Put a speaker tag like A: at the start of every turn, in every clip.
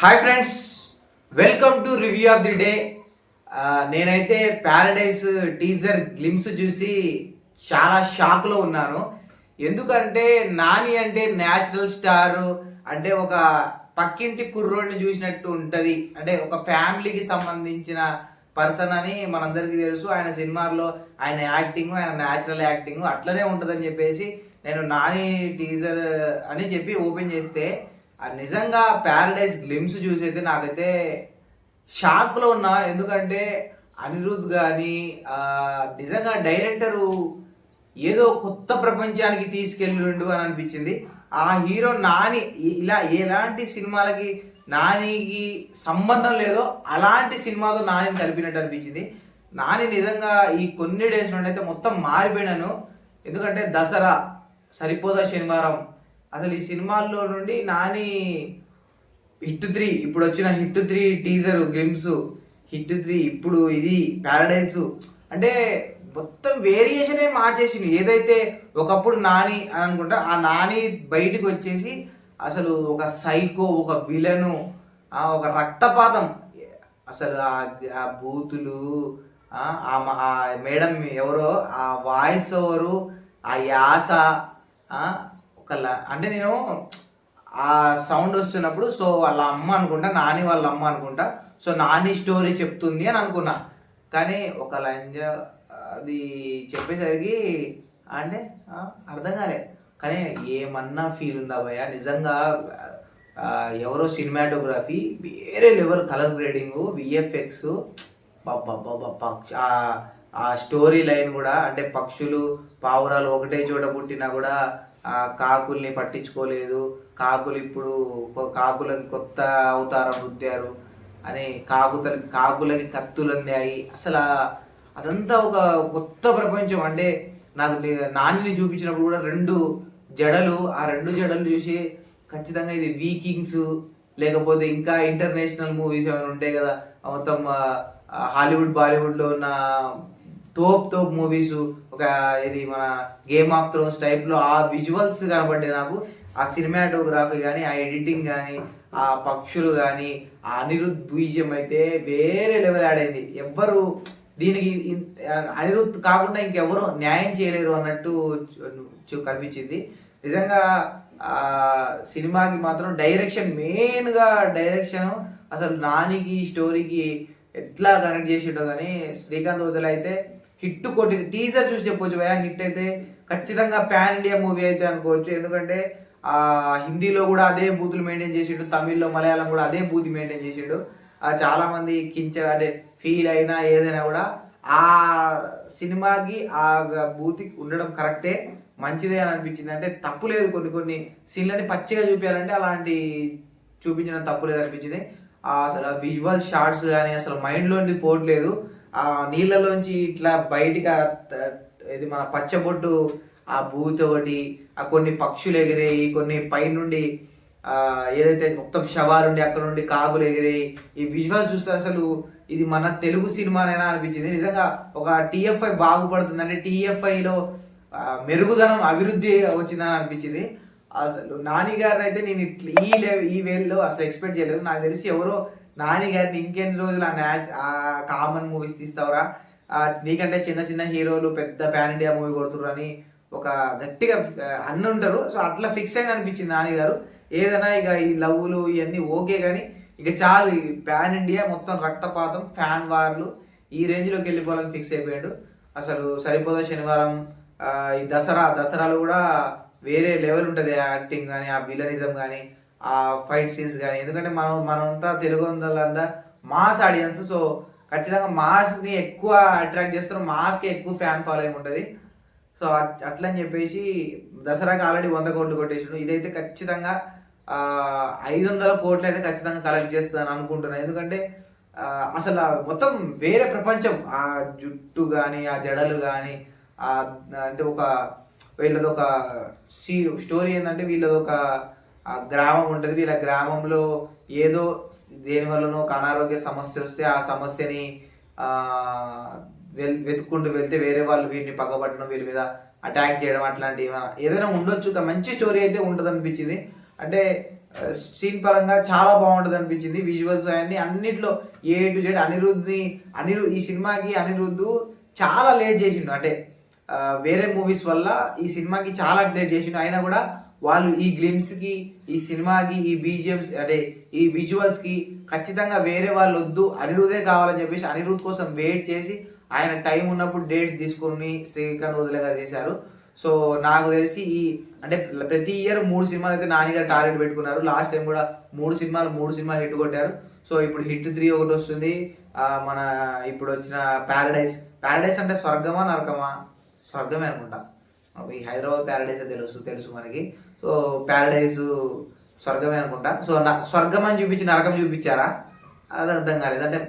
A: Hi friends, welcome to review of the day. నేనైతే Paradise teaser glimpse చూసి చాలా షాక్లో ఉన్నాను. ఎందుకంటే నాని అంటే న్యాచురల్ స్టార్, అంటే ఒక పక్కింటి కుర్రోడిని చూసినట్టు ఉంటుంది. అంటే ఒక ఫ్యామిలీకి సంబంధించిన పర్సన్ అని మనందరికీ తెలుసు. ఆయన సినిమాల్లో ఆయన యాక్టింగ్, ఆయన న్యాచురల్ యాక్టింగ్ అట్లనే ఉంటుందని చెప్పేసి నేను నాని టీజర్ అని చెప్పి ఓపెన్ చేస్తే నిజంగా ప్యారడైస్ గ్లిమ్స్ చూసైతే నాకైతే షాక్లో ఉన్నా. ఎందుకంటే అనిరుద్ కానీ నిజంగా డైరెక్టరు ఏదో కొత్త ప్రపంచానికి తీసుకెళ్ళిండు అని అనిపించింది. ఆ హీరో నాని ఇలా ఎలాంటి సినిమాలకి నానికి సంబంధం లేదో అలాంటి సినిమాతో నానిని కలిపినట్టు అనిపించింది. నాని నిజంగా ఈ కొన్ని డేస్ నుండి అయితే మొత్తం మారిపోయినాను. ఎందుకంటే దసరా, సరిపోదా శనివారం, అసలు ఈ సినిమాల్లో నుండి నాని హిట్ 3, ఇప్పుడు వచ్చిన హిట్ 3 టీజర్ గ్లిమ్స్, హిట్ 3, ఇప్పుడు ఇది ప్యారడైస్, అంటే మొత్తం వేరియేషనే మార్చేసింది. ఏదైతే ఒకప్పుడు నాని అని అనుకుంటా, ఆ నాని బయటికి వచ్చేసి అసలు ఒక సైకో, ఒక విలను, ఒక రక్తపాతం. అసలు ఆ బూతులు, ఆ మేడం ఎవరో, ఆ వాయిస్ ఓవరు, ఆ యాస, అంటే నేను ఆ సౌండ్ వస్తున్నప్పుడు సో వాళ్ళ అమ్మ అనుకుంటా, నాని వాళ్ళ అమ్మ అనుకుంటా, సో నాని స్టోరీ చెప్తుంది అని అనుకున్నా. కానీ ఒక లంజ అది చెప్పేసరికి అంటే అర్థం కాలే. కానీ ఏమన్నా ఫీల్ ఉందా భయ్య, నిజంగా ఎవరో సినిమాటోగ్రఫీ వేరే లెవెల్, కలర్ గ్రేడింగ్, విఎఫ్ఎక్స్, ఆ స్టోరీ లైన్ కూడా, అంటే పక్షులు పావురాలు ఒకటే చోట పుట్టినా కూడా ఆ కాకుల్ని పట్టించుకోలేదు, కాకులు ఇప్పుడు కాకులకి కొత్త అవతారం రుద్దారు అని, కాకులకి కత్తులు అందాయి. అసలు అదంతా ఒక కొత్త ప్రపంచం. అంటే నాకు నానిని చూపించినప్పుడు కూడా 2 జడలు, ఆ 2 జడలు చూసి ఖచ్చితంగా ఇది వీకింగ్స్, లేకపోతే ఇంకా ఇంటర్నేషనల్ మూవీస్ ఏమైనా ఉంటాయి కదా, మొత్తం హాలీవుడ్ బాలీవుడ్లో ఉన్న తోప్ మూవీస్, ఒక ఇది మన గేమ్ ఆఫ్ థ్రోన్స్ టైప్లో ఆ విజువల్స్ కనబడ్డాయి నాకు. ఆ సినిమాటోగ్రఫీ కానీ, ఆ ఎడిటింగ్ కానీ, ఆ పక్షులు కానీ, ఆ అనిరుద్ బీజియం అయితే వేరే లెవెల్ ఆడైంది. ఎవ్వరు దీనికి అనిరుద్ కాకుండా ఇంకెవరు న్యాయం చేయలేరు అన్నట్టు కనిపించింది. నిజంగా సినిమాకి మాత్రం డైరెక్షన్, మెయిన్గా డైరెక్షన్ అసలు నానికి స్టోరీకి ఎట్లా కనెక్ట్ చేసిండో. కానీ శ్రీకాంత్ వదిలి అయితే హిట్ కొట్టి, టీజర్ చూసి చెప్పొచ్చు భయ, హిట్ అయితే ఖచ్చితంగా పాన్ ఇండియా మూవీ అయితే అనుకోవచ్చు. ఎందుకంటే హిందీలో కూడా అదే బూతులు మెయింటైన్ చేసిండు, తమిళ్లో మలయాళం కూడా అదే బూతి మెయింటైన్ చేసిండు. చాలామంది అంటే ఫీల్ అయినా ఏదైనా కూడా ఆ సినిమాకి ఆ బూతి ఉండడం కరెక్టే, మంచిదే అని అనిపించింది. అంటే తప్పు లేదు, కొన్ని సీన్లని పచ్చిగా చూపించాలంటే అలాంటి చూపించడం తప్పు లేదు అనిపించింది. అసలు విజువల్ షార్ట్స్ కానీ అసలు మైండ్లోంచి పోవట్లేదు. ఆ నీళ్ళలోంచి ఇట్లా బయటికి ఇది మన పచ్చబొట్టు, ఆ భూతి ఒకటి, ఆ కొన్ని పక్షులు ఎగిరేయి, కొన్ని పైనుండి ఏదైతే మొత్తం శవాలుండి అక్కడ నుండి కాకులు ఎగిరేయి, ఈ విజువల్ చూస్తే అసలు ఇది మన తెలుగు సినిమానైనా అనిపించింది. నిజంగా ఒక టీఎఫ్ఐ బాగుపడుతుంది, అంటే టీఎఫ్ఐలో మెరుగుదనం, అభివృద్ధి వచ్చిందని అనిపించింది. అసలు నాని గారిని అయితే నేను ఈ వేల్లో అసలు ఎక్స్పెక్ట్ చేయలేదు. నాకు తెలిసి ఎవరో నాని గారిని ఇంకెన్ని రోజులు ఆ కామన్ మూవీస్ తీస్తావురా, నీకంటే చిన్న హీరోలు పెద్ద పాన్ ఇండియా మూవీ కొడుతున్నారు అని ఒక గట్టిగా అన్న ఉంటారు. సో అట్లా ఫిక్స్ అయిన అనిపించింది నాని గారు. ఏదైనా ఇక ఈ లవ్వులు ఇవన్నీ ఓకే, కానీ ఇక చాలు, ఈ పాన్ ఇండియా మొత్తం రక్తపాతం, ఫ్యాన్ వార్లు ఈ రేంజ్లోకి వెళ్ళిపోవాలని ఫిక్స్ అయిపోయాడు. అసలు సరిపోదా శనివారం, ఈ దసరాలో కూడా వేరే లెవెల్ ఉంటుంది, యాక్టింగ్ కానీ, ఆ విలనిజం కానీ, ఆ ఫైట్ సీన్స్ కానీ. ఎందుకంటే మనంతా తెలుగు వాళ్ళంతా మాస్ ఆడియన్స్, సో ఖచ్చితంగా మాస్ని ఎక్కువ అట్రాక్ట్ చేస్తారు, మాస్కి ఎక్కువ ఫ్యాన్ ఫాలోయింగ్ ఉంటుంది. సో అట్లని చెప్పేసి దసరాకి ఆల్రెడీ 100 కోట్లు కొట్టేసాడు. ఇదైతే ఖచ్చితంగా 500 కోట్లు అయితే ఖచ్చితంగా కలెక్ట్ చేస్తుందని అనుకుంటున్నాను. ఎందుకంటే అసలు మొత్తం వేరే ప్రపంచం, ఆ జుట్టు కానీ, ఆ జడలు కానీ, అంటే వీళ్ళది ఒక స్టోరీ ఏంటంటే, వీళ్ళది ఒక గ్రామం ఉంటుంది. వీళ్ళ గ్రామంలో ఏదో దేనివల్లనో ఒక అనారోగ్య సమస్య వస్తే ఆ సమస్యని వెతుక్కుంటూ వెళ్తే వేరే వాళ్ళు వీటిని పగబట్టడం, వీళ్ళ మీద అటాక్ చేయడం, అట్లాంటివి ఏదైనా ఉండొచ్చు. మంచి స్టోరీ అయితే ఉంటుంది అనిపించింది. అంటే సీన్ పరంగా చాలా బాగుంటుంది అనిపించింది. విజువల్స్ అన్ని అన్నిట్లో ఏ టు జెడ్ ఈ సినిమాకి అనిరుద్ధ్ చాలా లేట్ చేసిండు. అంటే వేరే మూవీస్ వల్ల ఈ సినిమాకి చాలా లేట్ చేసిండు. అయినా కూడా వాళ్ళు ఈ గ్లిమ్స్కి, ఈ సినిమాకి, ఈ బీజిఎమ్స్ అంటే ఈ విజువల్స్కి ఖచ్చితంగా వేరే వాళ్ళు వద్దు, అనిరుద్ధే కావాలని చెప్పేసి అనిరుద్ధ్ కోసం వెయిట్ చేసి ఆయన టైం ఉన్నప్పుడు డేట్స్ తీసుకొని శ్రీకాంత్ వదిలేగా చేశారు. సో నాకు తెలిసి అంటే ప్రతి ఇయర్ 3 సినిమాలు అయితే నాని గారు టార్గెట్ పెట్టుకున్నారు. లాస్ట్ టైం కూడా 3 సినిమాలు హిట్ కొట్టారు. సో ఇప్పుడు హిట్ 3 ఒకటి వస్తుంది. మన ఇప్పుడు వచ్చిన ప్యారడైస్ అంటే స్వర్గమా నరకమా? స్వర్గమే అనుకుంటా. ఈ హైదరాబాద్ ప్యారడైస్ తెలుసు మనకి. సో ప్యారడైస్ స్వర్గమే అనుకుంటా. సో స్వర్గం అని చూపించి నరకం చూపించారా? అది అర్థం కాలేదు. అంటే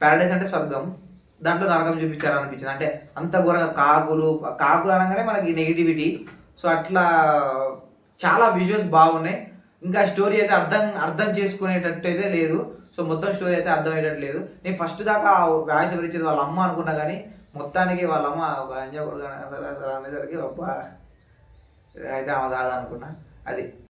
A: ప్యారడైస్ అంటే స్వర్గం, దాంట్లో నరకం చూపించారా అనిపించింది. అంటే అంత ఘోరంగా కాకులు అనగానే మనకి నెగిటివిటీ. సో అట్లా చాలా విజువల్స్ బాగున్నాయి. ఇంకా స్టోరీ అయితే అర్థం చేసుకునేటట్టు అయితే లేదు. సో మొత్తం స్టోరీ అయితే అర్థమయ్యేటట్టు లేదు. నేను ఫస్ట్ దాకా వాయిస్ ఎవరు ఇచ్చేది వాళ్ళ అమ్మ అనుకున్నా, కానీ మొత్తానికి వాళ్ళ అమ్మ ఒక అనేసరికి అబ్బా అయితే ఆమె కాదనుకున్నా. అది